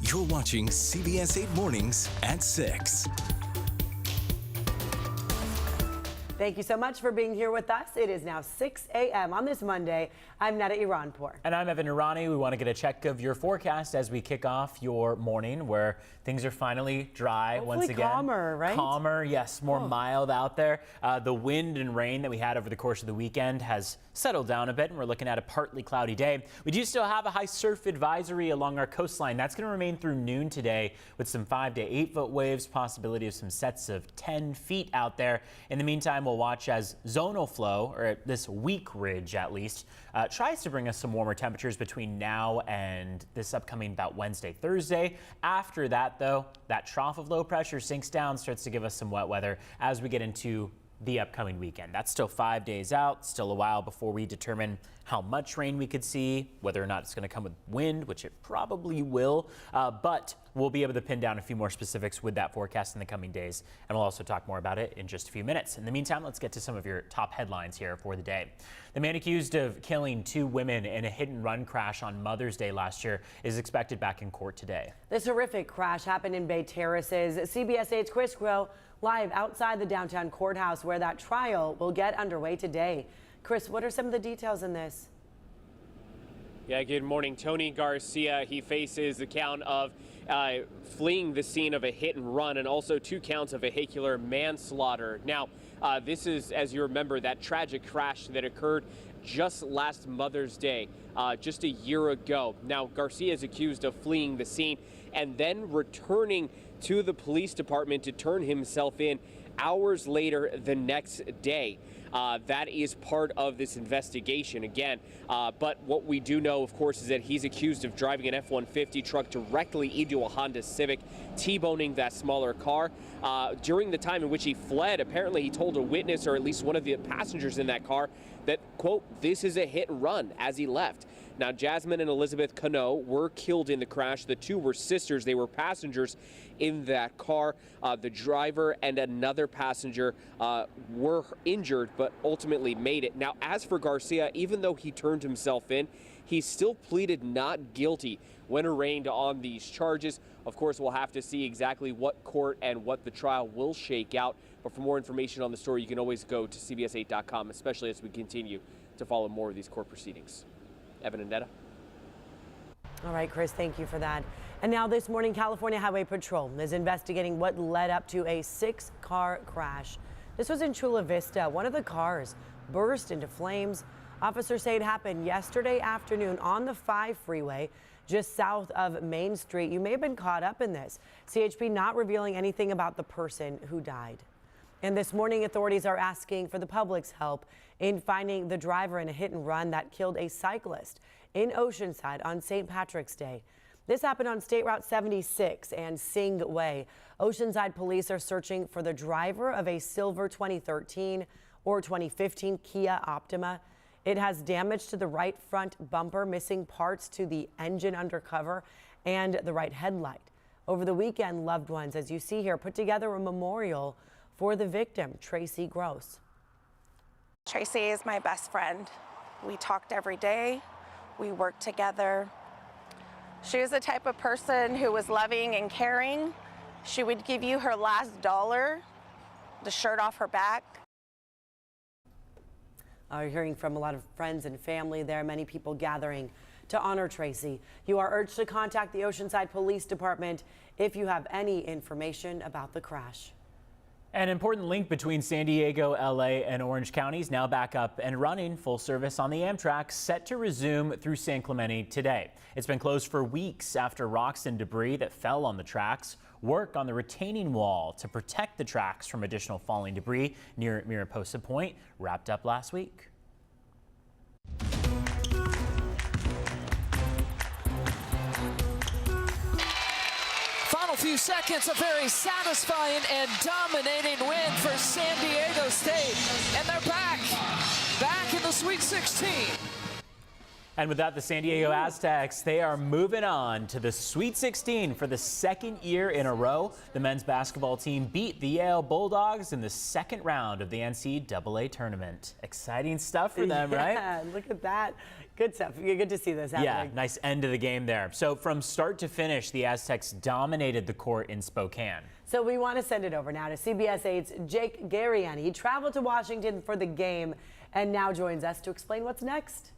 You're watching CBS 8 Mornings at 6. Thank you so much for being here with us. It is now 6 a.m. on this Monday. I'm Nada Iranpour. And I'm Evan Irani. We want to get a check of your forecast as we kick off your morning where things are finally dry. Hopefully once again. calmer, right? Calmer, yes, more mild out there. The wind and rain that we had over the course of the weekend has settled down a bit, and we're looking at a partly cloudy day. We do still have a high surf advisory along our coastline. That's going to remain through noon today with some 5 to 8 foot waves, possibility of some sets of 10 feet out there. In the meantime, we'll watch as zonal flow, or this weak ridge at least, tries to bring us some warmer temperatures between now and this upcoming about Wednesday, Thursday. After that, though, that trough of low pressure sinks down, starts to give us some wet weather as we get into the upcoming weekend. That's still 5 days out, still a while before we determine how much rain we could see, whether or not it's going to come with wind, which it probably will, but we'll be able to pin down a few more specifics with that forecast in the coming days, and we'll also talk more about it in just a few minutes. In the meantime, let's get to some of your top headlines here for the day. The man accused of killing 2 women in a hit-and-run crash on Mother's Day last year is expected back in court today. This horrific crash happened in Bay Terraces. CBS 8's Chris Groh live outside the downtown courthouse where that trial will get underway today. Chris, what are some of the details in this? Yeah, good morning. Tony Garcia, he faces the count of fleeing the scene of a hit and run and also 2 counts of vehicular manslaughter. Now, this is, as you remember, that tragic crash that occurred just last Mother's Day, just a year ago. Now, Garcia is accused of fleeing the scene and then returning to the police department to turn himself in hours later the next day. That is part of this investigation again. But what we do know, of course, is that he's accused of driving an F-150 truck directly into a Honda Civic, T-boning that smaller car. During the time in which he fled, apparently he told a witness, or at least one of the passengers in that car, that, quote, this is a hit and run as he left. Now, Jasmine and Elizabeth Cano were killed in the crash. The 2 were sisters. They were passengers in that car. The driver and another passenger were injured, but ultimately made it. Now, as for Garcia, even though he turned himself in, he still pleaded not guilty when arraigned on these charges. Of course, we'll have to see exactly what court and what the trial will shake out. But for more information on the story, you can always go to CBS8.com, especially as we continue to follow more of these court proceedings. Evan and Netta. All right, Chris, thank you for that. And now this morning, California Highway Patrol is investigating what led up to a 6-car crash. This was in Chula Vista. One of the cars burst into flames. Officers say it happened yesterday afternoon on the 5 freeway, just south of Main Street. You may have been caught up in this. CHP not revealing anything about the person who died. And this morning, authorities are asking for the public's help in finding the driver in a hit and run that killed a cyclist in Oceanside on St. Patrick's Day. This happened on State Route 76 and Sing Way. Oceanside police are searching for the driver of a silver 2013 or 2015 Kia Optima. It has damage to the right front bumper, missing parts to the engine undercover and the right headlight. Over the weekend, loved ones, as you see here, put together a memorial for the victim, Tracy Gross. Tracy is my best friend. We talked every day. We worked together. She was the type of person who was loving and caring. She would give you her last dollar, the shirt off her back. You're hearing from a lot of friends and family there, many people gathering to honor Tracy. You are urged to contact the Oceanside Police Department if you have any information about the crash. An important link between San Diego, LA, and Orange counties now back up and running full service on the Amtrak, set to resume through San Clemente today. It's been closed for weeks after rocks and debris that fell on the tracks. Work on the retaining wall to protect the tracks from additional falling debris near Mariposa Point wrapped up last week. Final few seconds, a very satisfying and dominating win for San Diego State. And they're back in the Sweet 16. And with that, the San Diego Aztecs, they are moving on to the Sweet 16 for the 2nd year in a row. The men's basketball team beat the Yale Bulldogs in the 2nd round of the NCAA tournament. Exciting stuff for them, right? Yeah, look at that. Good stuff. Good to see this happening. Yeah, nice end of the game there. So from start to finish, the Aztecs dominated the court in Spokane. So we want to send it over now to CBS 8's Jake Garriani. He traveled to Washington for the game and now joins us to explain what's next.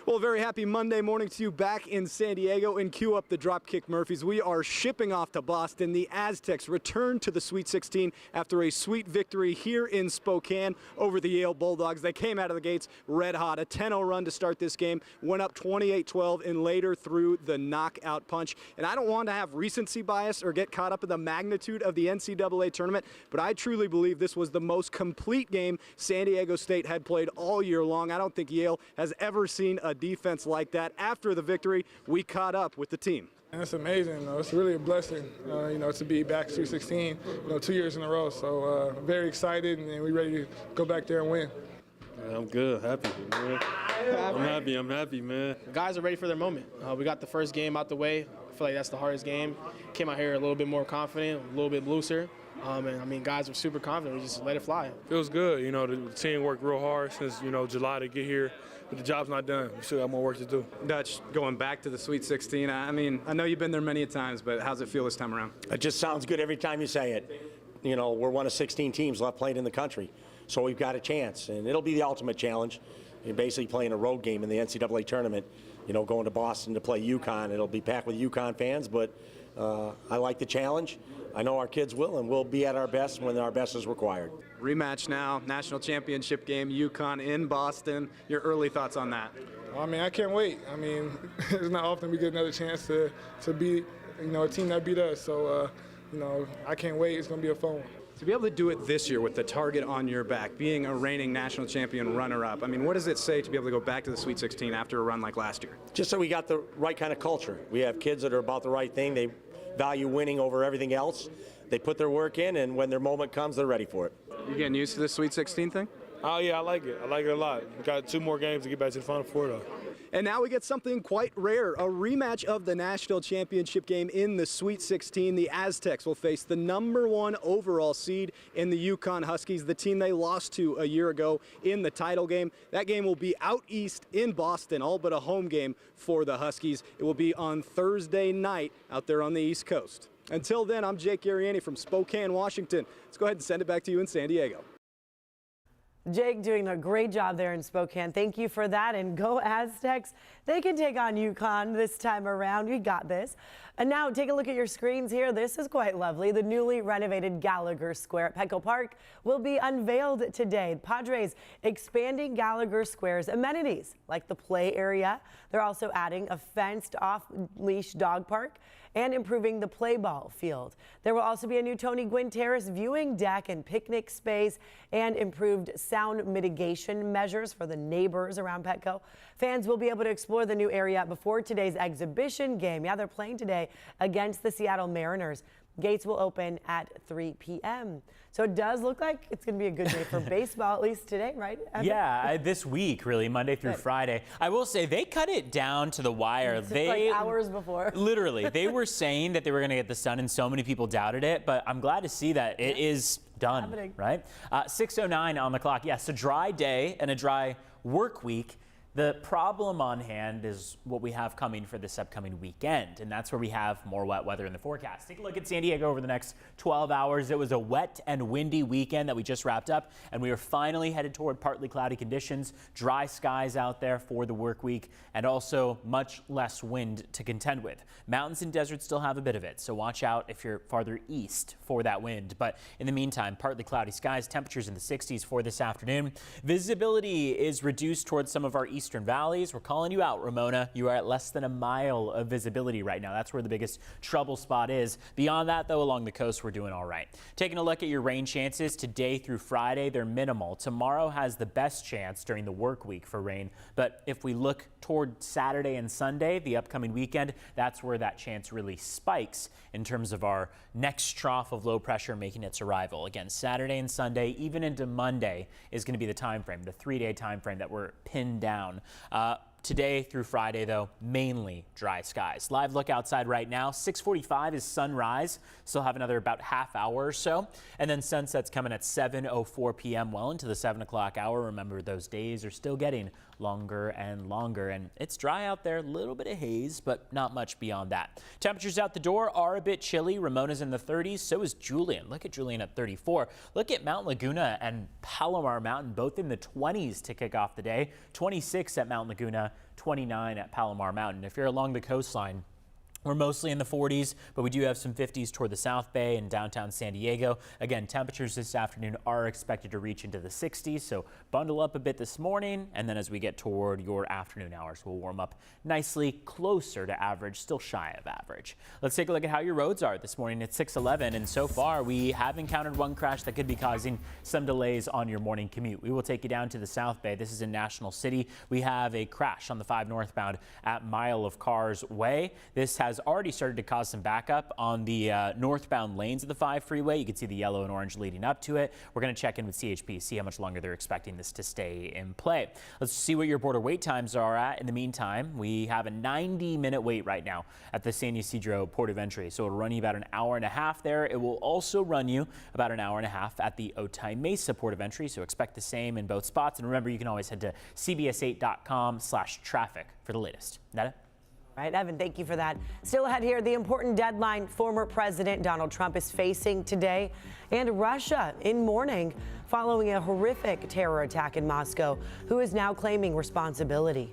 Well, very happy Monday morning to you back in San Diego, and cue up the Dropkick Murphys. We are shipping off to Boston. The Aztecs return to the Sweet 16 after a sweet victory here in Spokane over the Yale Bulldogs. They came out of the gates red hot. A 10-0 run to start this game, went up 28-12 and later through the knockout punch. And I don't want to have recency bias or get caught up in the magnitude of the NCAA tournament, but I truly believe this was the most complete game San Diego State had played all year long. I don't think Yale has ever seen a defense like that. After the victory, we caught up with the team. And it's amazing. It's really a blessing, to be back to 16, 2 years in a row. So very excited, and we're ready to go back there and win. Yeah, I'm good, happy, man. I'm happy, man. The guys are ready for their moment. We got the first game out the way. I feel like that's the hardest game. Came out here a little bit more confident, a little bit looser. Guys were super confident. We just let it fly. It was good. The team worked real hard since, July to get here. But the job's not done. We still got more work to do. Dutch, going back to the Sweet 16, I know you've been there many times, but how's it feel this time around? It just sounds good every time you say it. We're one of 16 teams left playing in the country, so we've got a chance, and it'll be the ultimate challenge. You're basically playing a road game in the NCAA tournament, going to Boston to play UConn. It'll be packed with UConn fans, but I like the challenge. I know our kids will, and we'll be at our best when our best is required. Rematch now, national championship game, UConn in Boston. Your early thoughts on that? I can't wait. It's not often we get another chance to beat, a team that beat us. So, I can't wait. It's going to be a fun one. To be able to do it this year with the target on your back, being a reigning national champion runner-up, what does it say to be able to go back to the Sweet 16 after a run like last year? Just so we got the right kind of culture. We have kids that are about the right thing. They value winning over everything else. They put their work in, and when their moment comes, they're ready for it. You getting used to the Sweet 16 thing? Oh, yeah, I like it. I like it a lot. We got 2 more games to get back to the Final Four, though. And now we get something quite rare, a rematch of the national championship game in the Sweet 16. The Aztecs will face the #1 overall seed in the UConn Huskies, the team they lost to a year ago in the title game. That game will be out east in Boston, all but a home game for the Huskies. It will be on Thursday night out there on the East Coast. Until then, I'm Jake Garriani from Spokane, Washington. Let's go ahead and send it back to you in San Diego. Jake doing a great job there in Spokane. Thank you for that. And go Aztecs. They can take on UConn this time around. We got this. And now take a look at your screens here. This is quite lovely. The newly renovated Gallagher Square at Petco Park will be unveiled today. Padres expanding Gallagher Square's amenities like the play area. They're also adding a fenced off-leash dog park and improving the play ball field. There will also be a new Tony Gwynn Terrace viewing deck and picnic space and improved sound mitigation measures for the neighbors around Petco. Fans will be able to explore the new area before today's exhibition game. Yeah, they're playing today against the Seattle Mariners. Gates will open at 3 p.m. So it does look like it's going to be a good day for baseball, at least today, right? Yeah, this week, really, Monday through Friday. I will say they cut it down to the wire. Like hours before. Literally, they were saying that they were going to get this done, and so many people doubted it. But I'm glad to see that it is done, right? 6:09 on the clock. Yes, a dry day and a dry work week. The problem on hand is what we have coming for this upcoming weekend, and that's where we have more wet weather in the forecast. Take a look at San Diego over the next 12 hours. It was a wet and windy weekend that we just wrapped up, and we are finally headed toward partly cloudy conditions, dry skies out there for the work week, and also much less wind to contend with. Mountains and deserts still have a bit of it, so watch out if you're farther east for that wind. But in the meantime, partly cloudy skies, temperatures in the 60s for this afternoon. Visibility is reduced towards some of our eastern valleys. We're calling you out, Ramona. You are at less than a mile of visibility right now. That's where the biggest trouble spot is. Beyond that, though, along the coast, we're doing all right. Taking a look at your rain chances today through Friday, they're minimal. Tomorrow has the best chance during the work week for rain. But if we look toward Saturday and Sunday, the upcoming weekend, that's where that chance really spikes in terms of our next trough of low pressure making its arrival. Again, Saturday and Sunday, even into Monday, is going to be the time frame, the 3-day time frame that we're pinned down. Today through Friday, though, mainly dry skies. Live look outside right now. 6:45 is sunrise. Still have another about half hour or so. And then sunset's coming at 7:04 p.m. well into the 7 o'clock hour. Remember, those days are still getting longer and longer. And it's dry out there, a little bit of haze, but not much beyond that. Temperatures out the door are a bit chilly. Ramona's in the 30s, so is Julian. Look at Julian at 34. Look at Mount Laguna and Palomar Mountain, both in the 20s to kick off the day. 26 at Mount Laguna, 29 at Palomar Mountain. If you're along the coastline, we're mostly in the 40s, but we do have some 50s toward the South Bay and downtown San Diego. Again, temperatures this afternoon are expected to reach into the 60s, so bundle up a bit this morning, and then as we get toward your afternoon hours, we'll warm up nicely closer to average, still shy of average. Let's take a look at how your roads are this morning at 6:11, and so far we have encountered one crash that could be causing some delays on your morning commute. We will take you down to the South Bay. This is in National City. We have a crash on the 5 northbound at Mile of Cars Way. This has already started to cause some backup on the northbound lanes of the 5 freeway. You can see the yellow and orange leading up to it. We're going to check in with CHP, see how much longer they're expecting this to stay in play. Let's see what your border wait times are at. In the meantime, we have a 90-minute wait right now at the San Ysidro Port of Entry. So it'll run you about an hour and a half there. It will also run you about an hour and a half at the Otay Mesa Port of Entry. So expect the same in both spots. And remember, you can always head to cbs8.com/traffic for the latest. Netta? Right, Evan, thank you for that. Still ahead here, the important deadline former President Donald Trump is facing today, and Russia in mourning following a horrific terror attack in Moscow, who is now claiming responsibility.